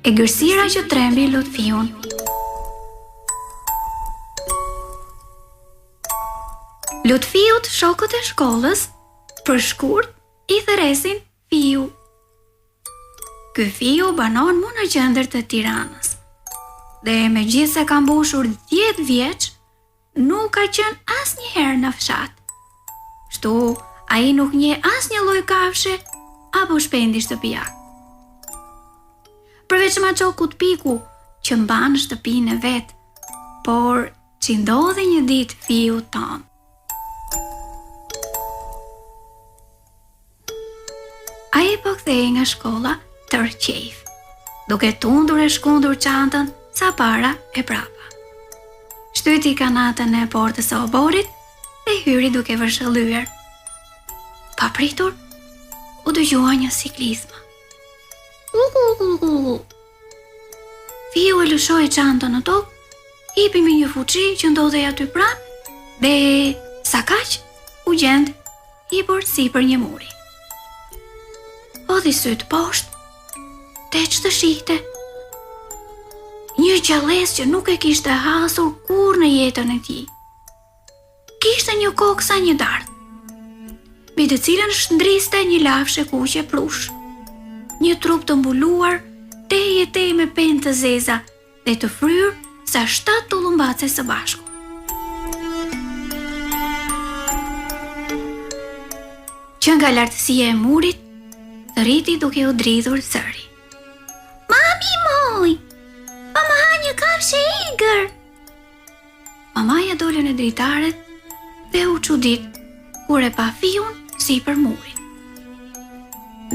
E gërsira që trembi lut fiun. Lut fiut shokët e shkollës, për shkurt i thëresin Fiu. Ky Fiu banon më në qendër të Tiranës. Dhe me gjithë se ka mbushur 10 vjeç, nuk ka qenë asnjëherë në fshat. Kështu, ai nuk njeh asnjë lloj kafshe apo shpendi shtëpiak. Përveç Maçokut Piku, që mban shtëpinë e vet, por që ndodhi një ditë Fiu ton. Ai po kthehej nga shkolla tërë qejf, duke tundur e shkundur çantën sa para e prapa. Shtyti kanatën e portës së oborit dhe hyri duke vërshëllyer. Papritur, u dëgjua një siklizmë. Fiu e lëshoi çantën në tokë, hipi me një fuçi që ndodhej aty pranë dhe sa kaq u gjend hipur sipër një muri. Hodhi syt poshtë, te ç'të shihte? Një gjallës që nuk e kishte hasur kur në jetën e tij. Kishte një kokë sa një dardhë, mbi të cilën shndriste një lafshë kuqe plush. Një trup të mbuluar, tej me penë të zeza dhe të fryrë sa 7 tullumbace së bashku. Që nga lartësia e murit, thëriti duke u dridhur zëri. Mami moj, pa më ha një kafshë egër. Mamaja dole në dritaret dhe u çudit kur e pa Fiun sipër murit.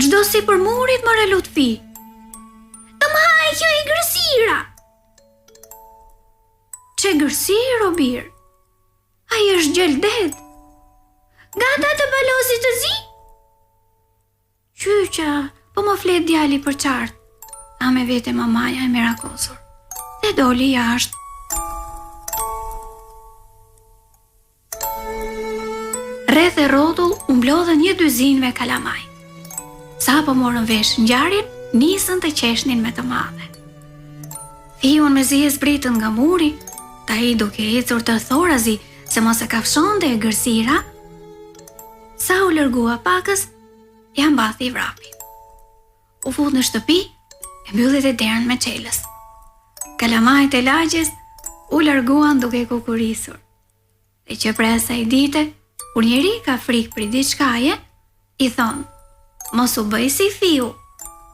Çdo sipër murit more lut fi. Të më haj kjo e gërsira. Çe gërsirë o bir? Ai është gjeldet. Gata të balosi të zi? Qyqa, po më flet djali për qartë, a me vete mamaja e mirakosur. Dhe doli jashtë. Rreth e rrotull u mblodhen një dyzinë me kalamaj. Sa po morën vesh ngjarjen, nisën të qeshnin me të madhe. Fiun me zi e zbritën nga muri, ta i duke ecur të thorazi se mos e kafshonte e gërsira. Sa u lërgua pakës, ja mbathi vrapin. U fut në shtëpi e mbyllet e derën me çelës. Kalamajt e lagjes u larguan duke kukurisur. Dhe që pre asaj dite, kur njeri ka frikë për diçkaje, i thonë, mos u bëj si Fiu,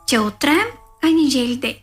që u trem ka një gjelde.